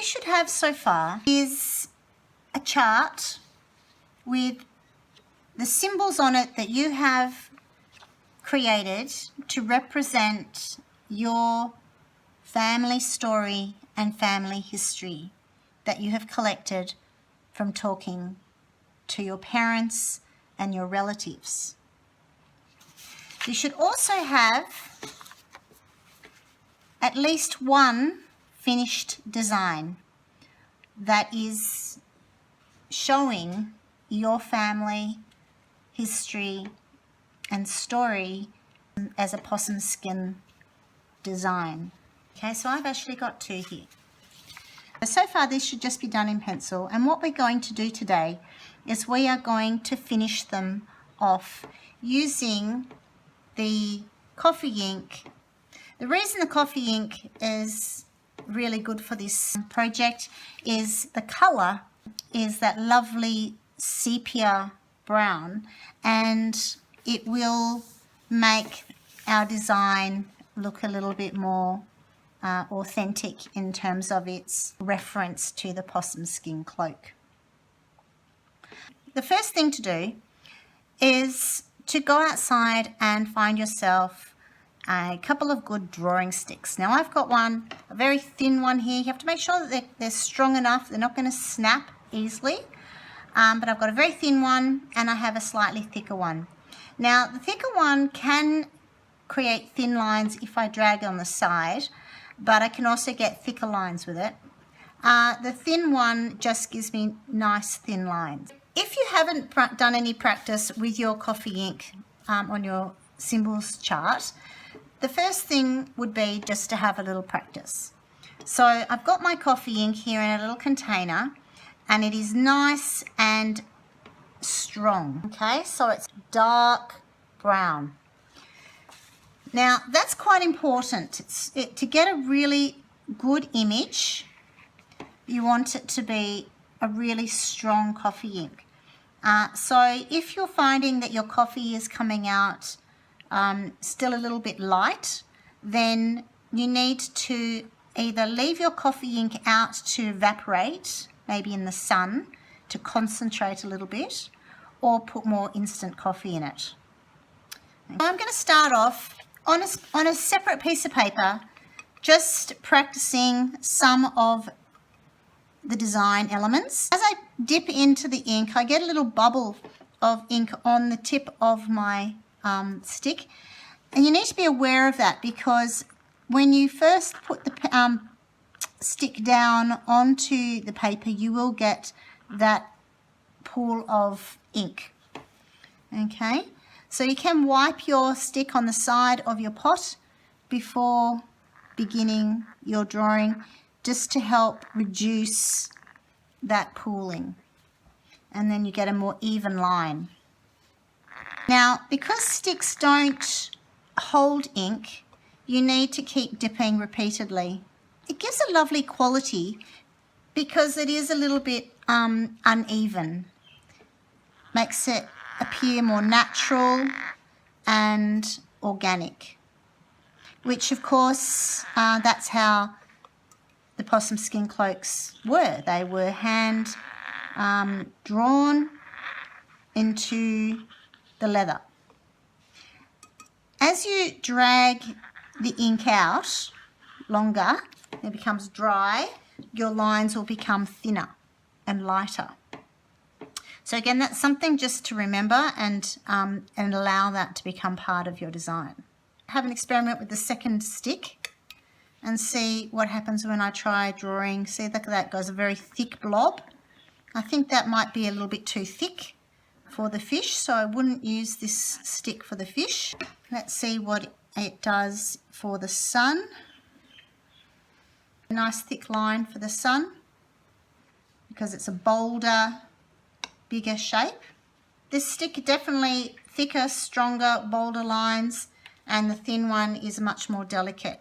should have so far is a chart with the symbols on it that you have created to represent your family story and family history that you have collected from talking to your parents and your relatives. You should also have at least one finished design that is showing your family history and story as a possum skin design. Okay, so I've actually got 2 here. So far this should just be done in pencil, and what we're going to do today is we are going to finish them off using the coffee ink. The reason the coffee ink is really good for this project is the colour is that lovely sepia brown, and it will make our design look a little bit more authentic in terms of its reference to the possum skin cloak. The first thing to do is to go outside and find yourself a couple of good drawing sticks. Now I've got one, a very thin one here. You have to make sure that they're strong enough, they're not going to snap easily. But I've got a very thin one and I have a slightly thicker one. Now the thicker one can create thin lines if I drag on the side, but I can also get thicker lines with it. The thin one just gives me nice thin lines. If you haven't done any practice with your coffee ink on your symbols chart, the first thing would be just to have a little practice. So I've got my coffee ink here in a little container, and it is nice and strong. Okay, so it's dark brown. Now that's quite important. To get a really good image, you want it to be a really strong coffee ink. So if you're finding that your coffee is coming out still a little bit light, then you need to either leave your coffee ink out to evaporate, maybe in the sun, to concentrate a little bit, or put more instant coffee in it. I'm going to start off on a separate piece of paper, just practicing some of the design elements. As I dip into the ink, I get a little bubble of ink on the tip of my stick, and you need to be aware of that, because when you first put the stick down onto the paper, you will get that pool of ink. Okay, so you can wipe your stick on the side of your pot before beginning your drawing, just to help reduce that pooling, and then you get a more even line. Now, because sticks don't hold ink, you need to keep dipping repeatedly. It gives a lovely quality because it is a little bit uneven. Makes it appear more natural and organic, which of course that's how the possum skin cloaks were. They were hand drawn into the leather. As you drag the ink out longer, it becomes dry, your lines will become thinner and lighter. So again, that's something just to remember and allow that to become part of your design. Have an experiment with the second stick and see what happens when I try drawing. See, look at that, goes a very thick blob. I think that might be a little bit too thick for the fish, so I wouldn't use this stick for the fish. Let's see what it does for the sun. A nice thick line for the sun because it's a bolder, bigger shape. This stick definitely thicker, stronger, bolder lines, and the thin one is much more delicate.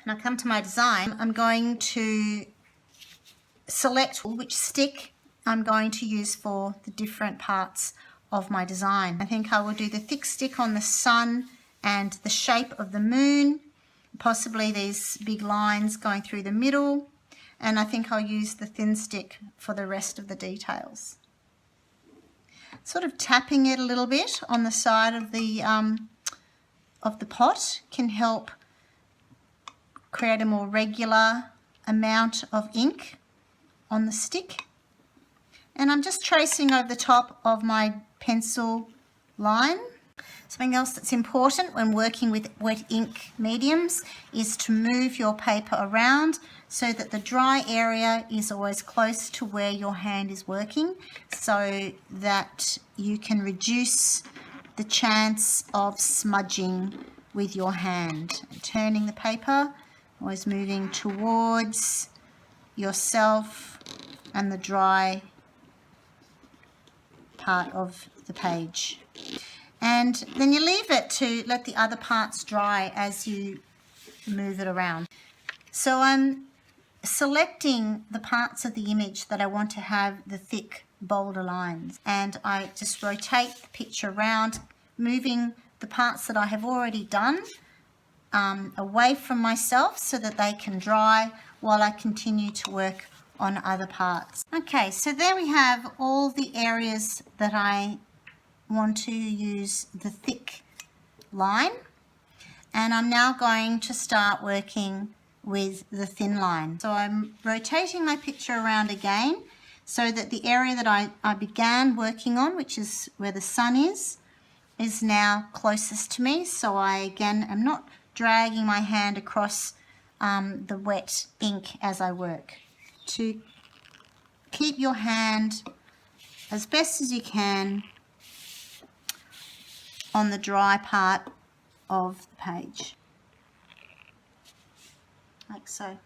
Now come to my design. I'm going to select which stick I'm going to use for the different parts of my design. I think I will do the thick stick on the sun and the shape of the moon, possibly these big lines going through the middle, and I think I'll use the thin stick for the rest of the details. Sort of tapping it a little bit on the side of the pot can help create a more regular amount of ink on the stick. And I'm just tracing over the top of my pencil line. Something else that's important when working with wet ink mediums is to move your paper around so that the dry area is always close to where your hand is working, so that you can reduce the chance of smudging with your hand. Turning the paper, always moving towards yourself and the dry part of the page. And then you leave it to let the other parts dry as you move it around. So I'm selecting the parts of the image that I want to have the thick, bolder lines. And I just rotate the picture around, moving the parts that I have already done away from myself so that they can dry while I continue to work on other parts. Okay, so there we have all the areas that I want to use the thick line, and I'm now going to start working with the thin line. So I'm rotating my picture around again so that the area that I began working on, which is where the sun is now closest to me. So I again am not dragging my hand across the wet ink as I work. To keep your hand as best as you can on the dry part of the page, like so.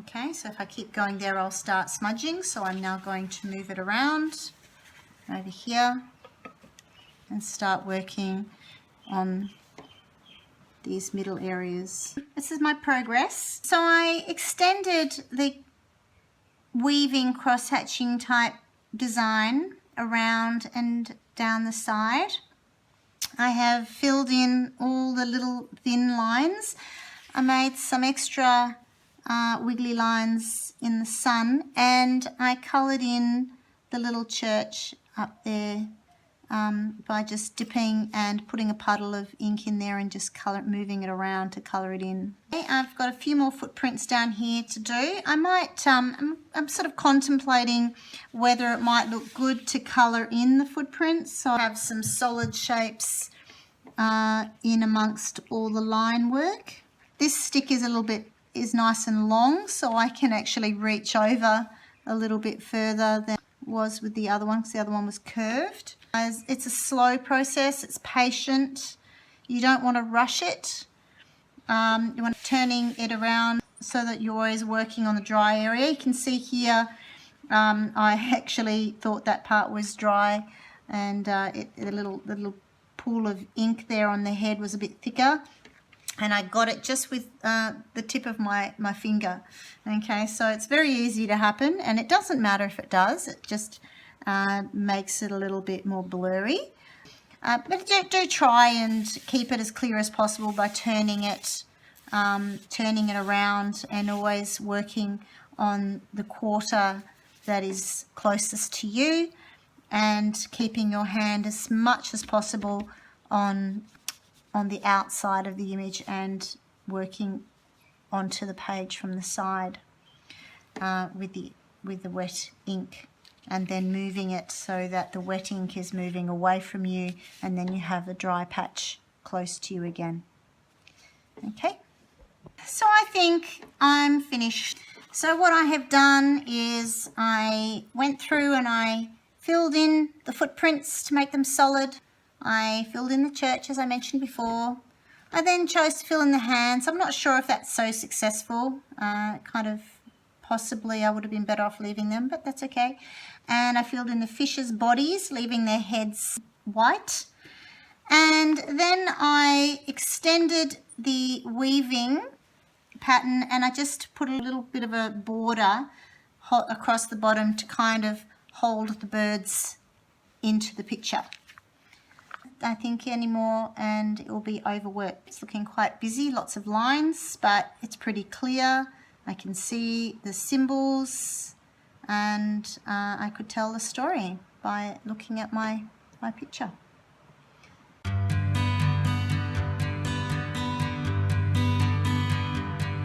Okay, so if I keep going there, I'll start smudging. So I'm now going to move it around over here and start working on these middle areas. This is my progress. So I extended the weaving cross-hatching type design around and down the side. I have filled in all the little thin lines. I made some extra wiggly lines in the sun, and I coloured in the little church up there by just dipping and putting a puddle of ink in there and just moving it around to colour it in. Okay, I've got a few more footprints down here to do. I might, I'm sort of contemplating whether it might look good to colour in the footprints. So I have some solid shapes in amongst all the line work. This stick is is nice and long, so I can actually reach over a little bit further than was with the other one, because the other one was curved. It's a slow process, it's patient. You don't want to rush it. You want turning it around so that you're always working on the dry area. You can see here, I actually thought that part was dry, and the little pool of ink there on the head was a bit thicker, and I got it just with the tip of my finger. Okay, so it's very easy to happen, and it doesn't matter if it does, it just makes it a little bit more blurry. But do try and keep it as clear as possible by turning it around, and always working on the quarter that is closest to you, and keeping your hand as much as possible on the outside of the image and working onto the page from the side with the wet ink, and then moving it so that the wet ink is moving away from you, and then you have a dry patch close to you again. Okay, so I think I'm finished. So what I have done is I went through and I filled in the footprints to make them solid. I filled in the church, as I mentioned before. I then chose to fill in the hands. I'm not sure if that's so successful. Kind of possibly I would have been better off leaving them, but that's okay. And I filled in the fish's bodies, leaving their heads white. And then I extended the weaving pattern, and I just put a little bit of a border across the bottom to kind of hold the birds into the picture. I think anymore, and it will be overworked. It's looking quite busy, lots of lines, but it's pretty clear. I can see the symbols, and I could tell the story by looking at my picture.